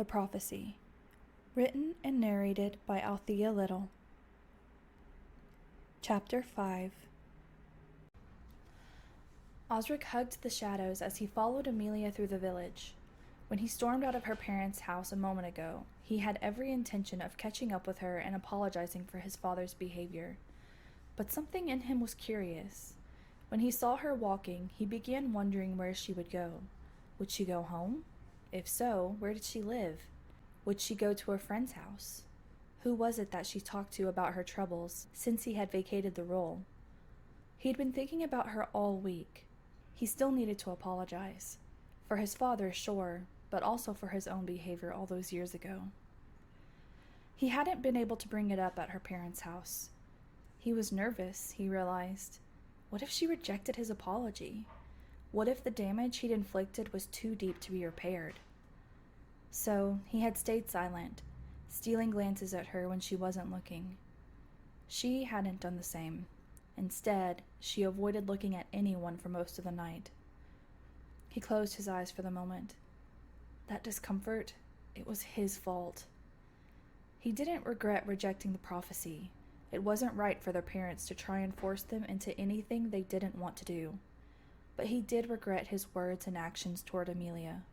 The Prophecy. Written and narrated by Althea Little. Chapter 5. Osric hugged the shadows as he followed Amelia through the village. When he stormed out of her parents' house a moment ago, he had every intention of catching up with her and apologizing for his father's behavior. But something in him was curious. When he saw her walking, he began wondering where she would go. Would she go home? If so, where did she live? Would she go to a friend's house? Who was it that she talked to about her troubles since he had vacated the role? He'd been thinking about her all week. He still needed to apologize. For his father, sure, but also for his own behavior all those years ago. He hadn't been able to bring it up at her parents' house. He was nervous, he realized. What if she rejected his apology? What if the damage he'd inflicted was too deep to be repaired? So he had stayed silent, stealing glances at her when she wasn't looking. She hadn't done the same. Instead, she avoided looking at anyone for most of the night. He closed his eyes for the moment. That discomfort, it was his fault. He didn't regret rejecting the prophecy. It wasn't right for their parents to try and force them into anything they didn't want to do. But he did regret his words and actions toward Amelia.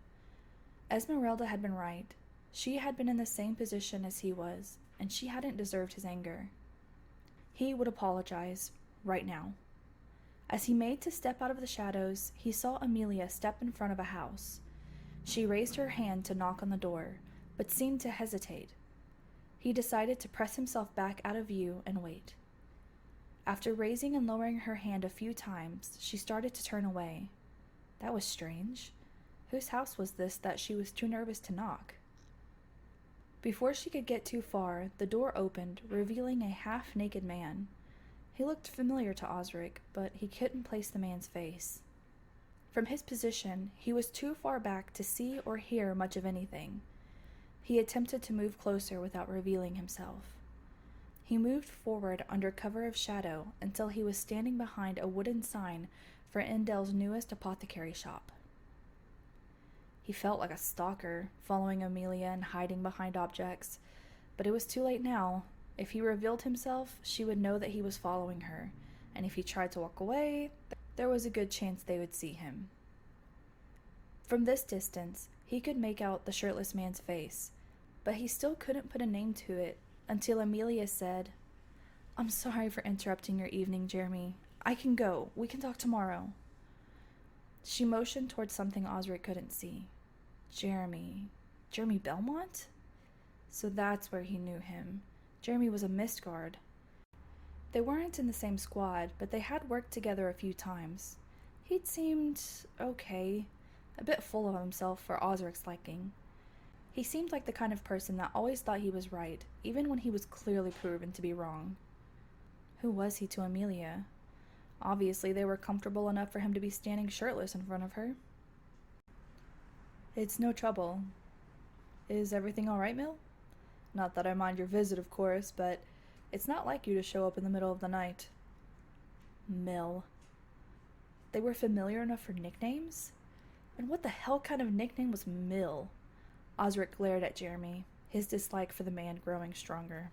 Esmeralda had been right. She had been in the same position as he was, and she hadn't deserved his anger. He would apologize, right now. As he made to step out of the shadows, he saw Amelia step in front of a house. She raised her hand to knock on the door, but seemed to hesitate. He decided to press himself back out of view and wait. After raising and lowering her hand a few times, she started to turn away. That was strange. Whose house was this that she was too nervous to knock? Before she could get too far, the door opened, revealing a half-naked man. He looked familiar to Osric, but he couldn't place the man's face. From his position, he was too far back to see or hear much of anything. He attempted to move closer without revealing himself. He moved forward under cover of shadow until he was standing behind a wooden sign for Endell's newest apothecary shop. He felt like a stalker, following Amelia and hiding behind objects, but it was too late now. If he revealed himself, she would know that he was following her, and if he tried to walk away, there was a good chance they would see him. From this distance, he could make out the shirtless man's face, but he still couldn't put a name to it until Amelia said, "I'm sorry for interrupting your evening, Jeremy. I can go. We can talk tomorrow." She motioned towards something Osric couldn't see. Jeremy Belmont? So that's where he knew him. Jeremy was a mist guard. They weren't in the same squad, but they had worked together a few times. He'd seemed okay, a bit full of himself for Osric's liking. He seemed like the kind of person that always thought he was right, even when he was clearly proven to be wrong. Who was he to Amelia? Obviously, they were comfortable enough for him to be standing shirtless in front of her. "It's no trouble. Is everything all right, Mill? Not that I mind your visit, of course, but it's not like you to show up in the middle of the night." Mill. They were familiar enough for nicknames? And what the hell kind of nickname was Mill? Osric glared at Jeremy, his dislike for the man growing stronger.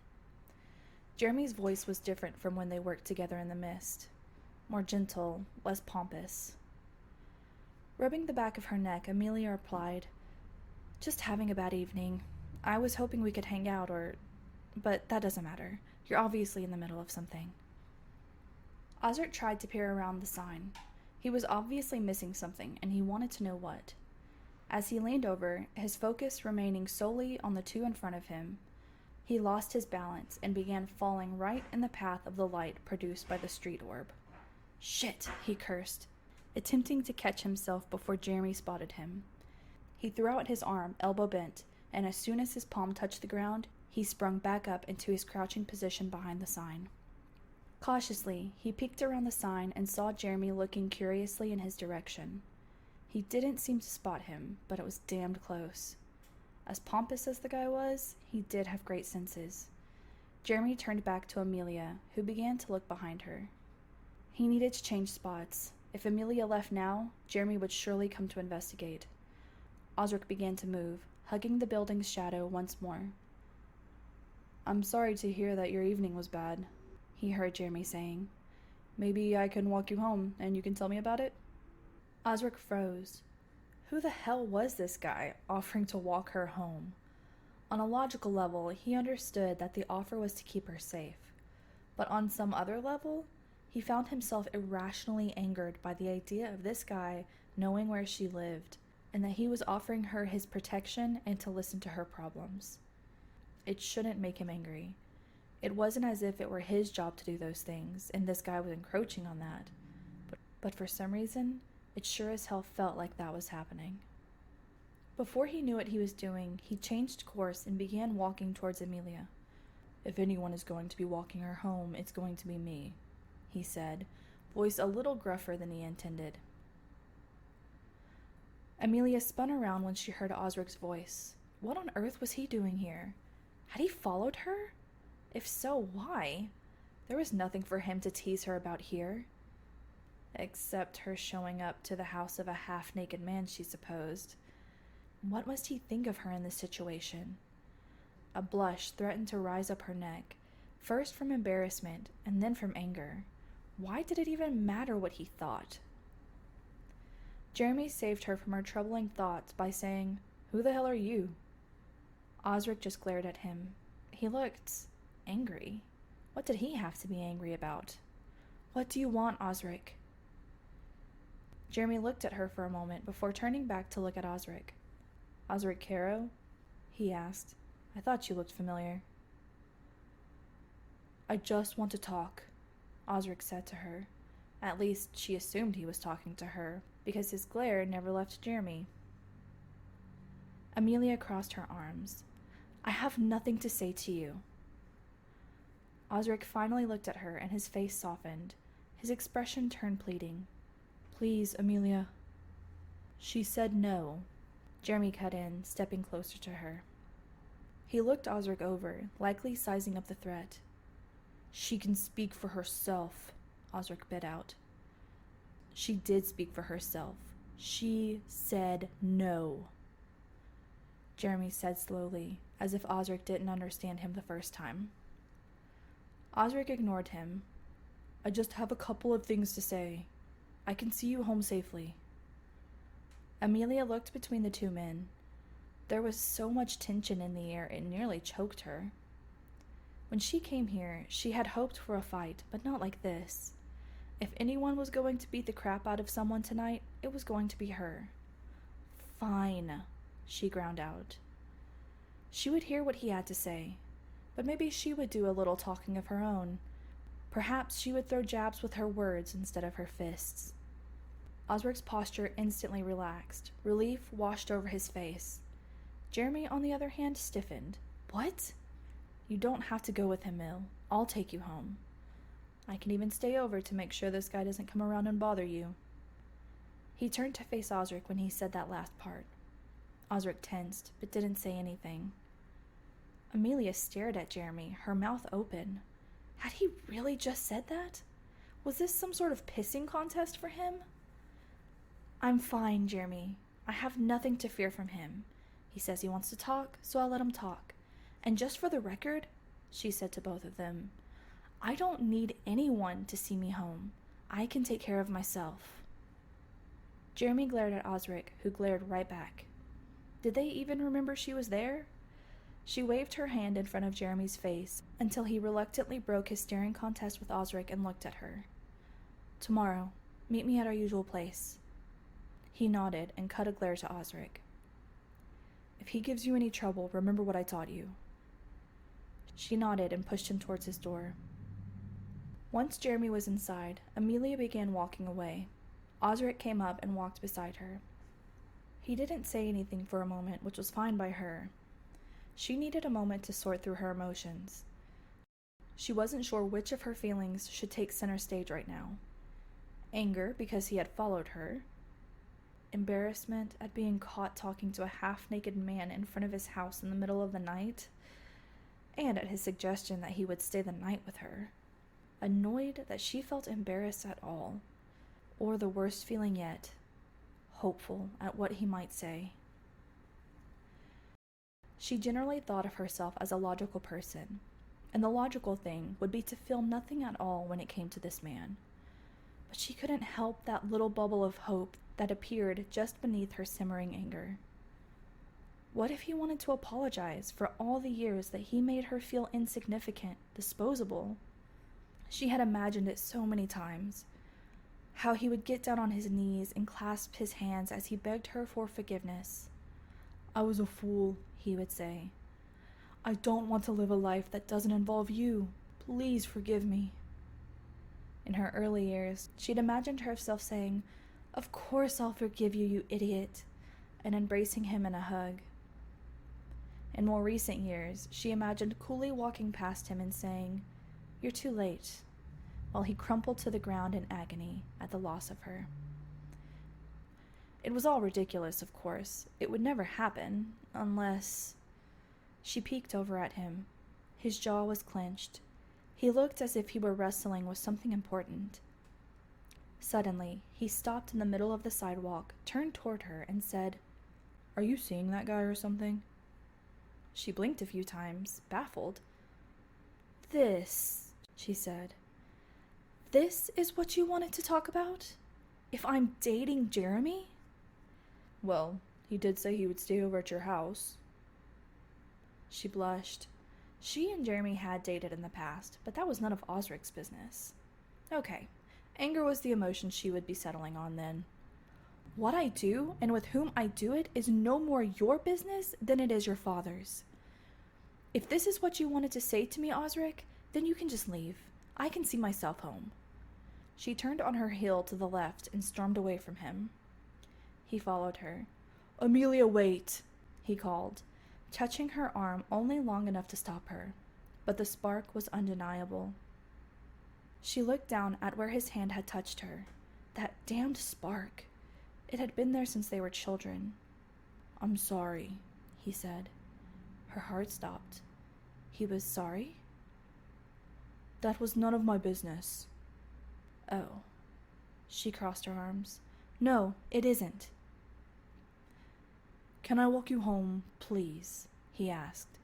Jeremy's voice was different from when they worked together in the mist. More gentle, less pompous. Rubbing the back of her neck, Amelia replied, "Just having a bad evening. I was hoping we could hang out but that doesn't matter. You're obviously in the middle of something." Osric tried to peer around the sign. He was obviously missing something, and he wanted to know what. As he leaned over, his focus remaining solely on the two in front of him, he lost his balance and began falling right in the path of the light produced by the street orb. "Shit," he cursed, attempting to catch himself before Jeremy spotted him. He threw out his arm, elbow bent, and as soon as his palm touched the ground, he sprung back up into his crouching position behind the sign. Cautiously, he peeked around the sign and saw Jeremy looking curiously in his direction. He didn't seem to spot him, but it was damned close. As pompous as the guy was, he did have great senses. Jeremy turned back to Amelia, who began to look behind her. He needed to change spots. If Amelia left now, Jeremy would surely come to investigate. Osric began to move, hugging the building's shadow once more. "I'm sorry to hear that your evening was bad," he heard Jeremy saying. "Maybe I can walk you home, and you can tell me about it?" Osric froze. Who the hell was this guy offering to walk her home? On a logical level, he understood that the offer was to keep her safe. But on some other level, he found himself irrationally angered by the idea of this guy knowing where she lived, and that he was offering her his protection and to listen to her problems. It shouldn't make him angry. It wasn't as if it were his job to do those things, and this guy was encroaching on that. But for some reason, it sure as hell felt like that was happening. Before he knew what he was doing, he changed course and began walking towards Amelia. "If anyone is going to be walking her home, it's going to be me," he said, voice a little gruffer than he intended. Amelia spun around when she heard Osric's voice. What on earth was he doing here? Had he followed her? If so, why? There was nothing for him to tease her about here. Except her showing up to the house of a half-naked man, she supposed. What must he think of her in this situation? A blush threatened to rise up her neck, first from embarrassment and then from anger. Why did it even matter what he thought? Jeremy saved her from her troubling thoughts by saying, "Who the hell are you?" Osric just glared at him. He looked angry. What did he have to be angry about? "What do you want, Osric?" Jeremy looked at her for a moment before turning back to look at Osric. "Osric Caro?" he asked. "I thought you looked familiar." "I just want to talk," Osric said to her. At least she assumed he was talking to her, because his glare never left Jeremy. Amelia crossed her arms. "I have nothing to say to you." Osric finally looked at her and his face softened. His expression turned pleading. "Please, Amelia." "She said no," Jeremy cut in, stepping closer to her. He looked Osric over, likely sizing up the threat. "She can speak for herself," Osric bit out. She did speak for herself. She said no, Jeremy said slowly, as if Osric didn't understand him the first time. Osric ignored him. "I just have a couple of things to say. I can see you home safely." Amelia looked between the two men. There was so much tension in the air it nearly choked her. When she came here, she had hoped for a fight, but not like this. If anyone was going to beat the crap out of someone tonight, it was going to be her. "Fine," she ground out. She would hear what he had to say, but maybe she would do a little talking of her own. Perhaps she would throw jabs with her words instead of her fists. Osric's posture instantly relaxed. Relief washed over his face. Jeremy, on the other hand, stiffened. "What?" "You don't have to go with him, Mill. I'll take you home. I can even stay over to make sure this guy doesn't come around and bother you." He turned to face Osric when he said that last part. Osric tensed, but didn't say anything. Amelia stared at Jeremy, her mouth open. Had he really just said that? Was this some sort of pissing contest for him? "I'm fine, Jeremy. I have nothing to fear from him. He says he wants to talk, so I'll let him talk. And just for the record," she said to both of them, "I don't need anyone to see me home. I can take care of myself." Jeremy glared at Osric, who glared right back. Did they even remember she was there? She waved her hand in front of Jeremy's face until he reluctantly broke his staring contest with Osric and looked at her. "Tomorrow, meet me at our usual place." He nodded and cut a glare to Osric. "If he gives you any trouble, remember what I taught you." She nodded and pushed him towards his door. Once Jeremy was inside, Amelia began walking away. Osric came up and walked beside her. He didn't say anything for a moment, which was fine by her. She needed a moment to sort through her emotions. She wasn't sure which of her feelings should take center stage right now. Anger because he had followed her. Embarrassment at being caught talking to a half-naked man in front of his house in the middle of the night. And at his suggestion that he would stay the night with her. Annoyed that she felt embarrassed at all. Or the worst feeling yet, hopeful at what he might say. She generally thought of herself as a logical person, and the logical thing would be to feel nothing at all when it came to this man. But she couldn't help that little bubble of hope that appeared just beneath her simmering anger. What if he wanted to apologize for all the years that he made her feel insignificant, disposable? She had imagined it so many times. How he would get down on his knees and clasp his hands as he begged her for forgiveness. "I was a fool," he would say. "I don't want to live a life that doesn't involve you. Please forgive me." In her early years, she'd imagined herself saying, "Of course I'll forgive you, you idiot," and embracing him in a hug. In more recent years, she imagined coolly walking past him and saying, "You're too late," while he crumpled to the ground in agony at the loss of her. It was all ridiculous, of course. It would never happen, unless... She peeked over at him. His jaw was clenched. He looked as if he were wrestling with something important. Suddenly, he stopped in the middle of the sidewalk, turned toward her, and said, "Are you seeing that guy or something?" She blinked a few times, baffled. "This," she said. "This is what you wanted to talk about? If I'm dating Jeremy?" "Well, he did say he would stay over at your house." She blushed. She and Jeremy had dated in the past, but that was none of Osric's business. Okay, anger was the emotion she would be settling on then. "What I do, and with whom I do it, is no more your business than it is your father's. If this is what you wanted to say to me, Osric, then you can just leave. I can see myself home." She turned on her heel to the left and stormed away from him. He followed her. "Amelia, wait," he called, touching her arm only long enough to stop her, but the spark was undeniable. She looked down at where his hand had touched her. That damned spark. It had been there since they were children. "I'm sorry," he said. Her heart stopped. He was sorry? "That was none of my business." "Oh." She crossed her arms. "No, it isn't." "Can I walk you home, please?" he asked.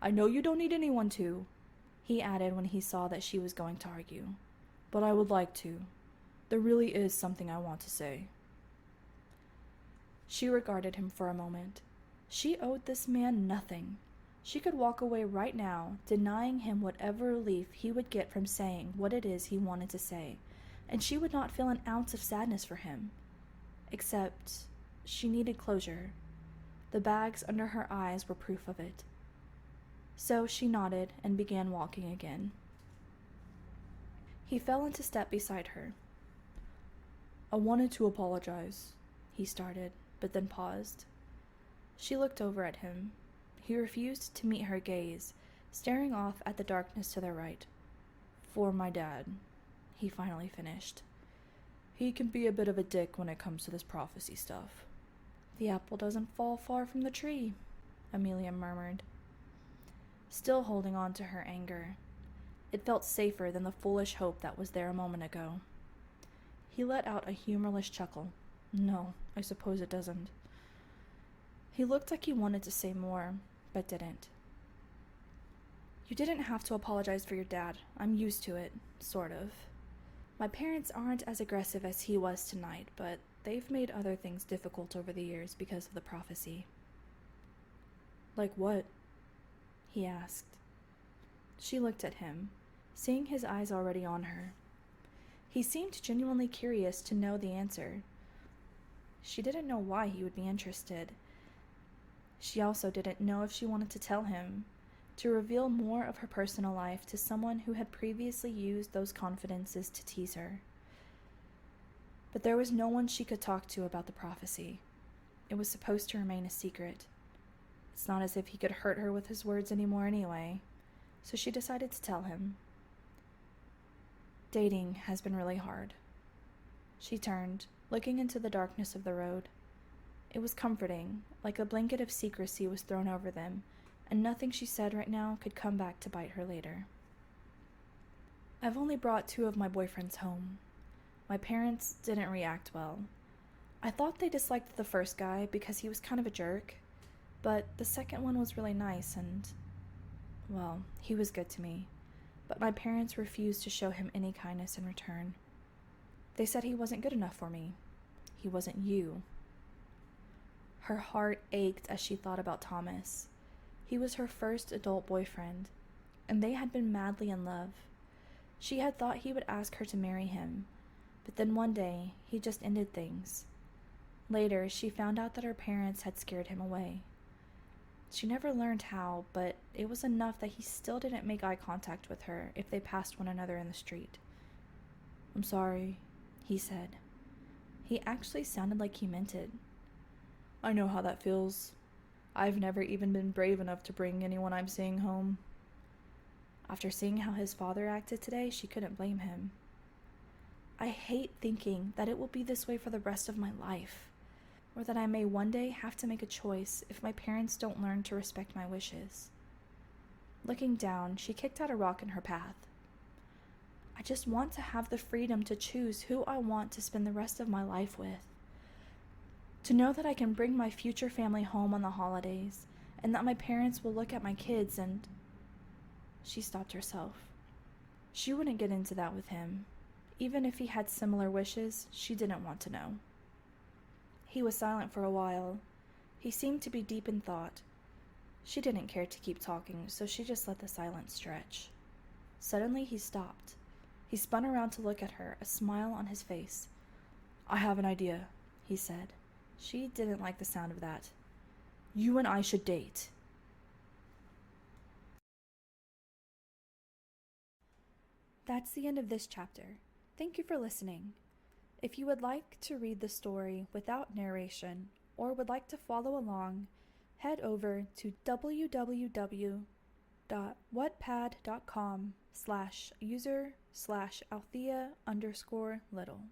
"I know you don't need anyone to," he added when he saw that she was going to argue. "But I would like to. There really is something I want to say." She regarded him for a moment. She owed this man nothing. She could walk away right now, denying him whatever relief he would get from saying what it is he wanted to say, and she would not feel an ounce of sadness for him. Except, she needed closure. The bags under her eyes were proof of it. So she nodded and began walking again. He fell into step beside her. "I wanted to apologize," he started, but then paused. She looked over at him. He refused to meet her gaze, staring off at the darkness to their right. "For my dad," he finally finished. "He can be a bit of a dick when it comes to this prophecy stuff." "The apple doesn't fall far from the tree," Amelia murmured, still holding on to her anger. It felt safer than the foolish hope that was there a moment ago. He let out a humorless chuckle. "No, I suppose it doesn't." He looked like he wanted to say more, but didn't. "You didn't have to apologize for your dad. I'm used to it, sort of. My parents aren't as aggressive as he was tonight, but they've made other things difficult over the years because of the prophecy." "Like what?" he asked. She looked at him, seeing his eyes already on her. He seemed genuinely curious to know the answer. She didn't know why he would be interested. She also didn't know if she wanted to tell him, to reveal more of her personal life to someone who had previously used those confidences to tease her. But there was no one she could talk to about the prophecy. It was supposed to remain a secret. It's not as if he could hurt her with his words anymore anyway, so she decided to tell him. "Dating has been really hard." She turned, looking into the darkness of the road. It was comforting, like a blanket of secrecy was thrown over them, and nothing she said right now could come back to bite her later. "I've only brought 2 of my boyfriends home. My parents didn't react well. I thought they disliked the first guy because he was kind of a jerk. But the second one was really nice and, well, he was good to me. But my parents refused to show him any kindness in return. They said he wasn't good enough for me. He wasn't you. Her heart ached as she thought about Thomas. He was her first adult boyfriend, and they had been madly in love. She had thought he would ask her to marry him, but then one day, he just ended things. Later, she found out that her parents had scared him away. She never learned how, but it was enough that he still didn't make eye contact with her if they passed one another in the street. "I'm sorry," he said. He actually sounded like he meant it. "I know how that feels. I've never even been brave enough to bring anyone I'm seeing home." After seeing how his father acted today, she couldn't blame him. "I hate thinking that it will be this way for the rest of my life, or that I may one day have to make a choice if my parents don't learn to respect my wishes." Looking down, she kicked out a rock in her path. "I just want to have the freedom to choose who I want to spend the rest of my life with. To know that I can bring my future family home on the holidays, and that my parents will look at my kids and—" She stopped herself. She wouldn't get into that with him. Even if he had similar wishes, she didn't want to know. He was silent for a while. He seemed to be deep in thought. She didn't care to keep talking, so she just let the silence stretch. Suddenly he stopped. He spun around to look at her, a smile on his face. "I have an idea," he said. She didn't like the sound of that. "You and I should date." That's the end of this chapter. Thank you for listening. If you would like to read the story without narration or would like to follow along, head over to www.wattpad.com/user/Althea_little.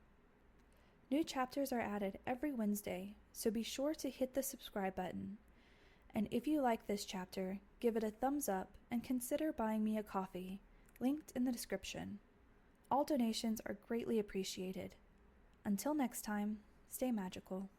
New chapters are added every Wednesday, so be sure to hit the subscribe button. And if you like this chapter, give it a thumbs up and consider buying me a coffee, linked in the description. All donations are greatly appreciated. Until next time, stay magical.